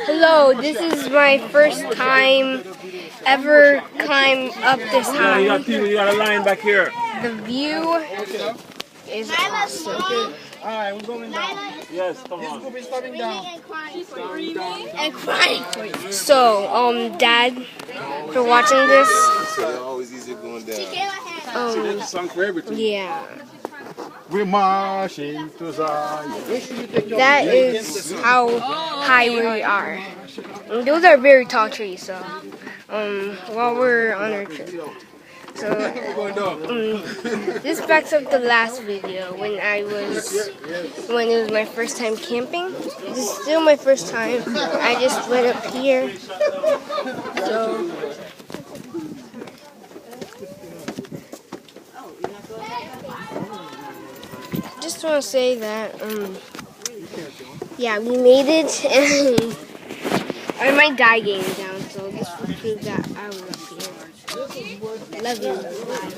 Hello, this is my first time ever climb up this high. You got a line back here. The view is awesome. Alright, we're going down. Yes, come on. Cobi is coming down. And crying. So, Dad, for watching this. Always easy going down. There's a song for everything. Yeah. We're marching to Zion. That is how high we are. And those are very tall trees, so while we're on our trip. So this backs up the last video when it was my first time camping. This is still my first time. I just went up here. So just want to say that yeah, we made it, and I might die getting down, so just to prove that I was up here. Love you. Bye.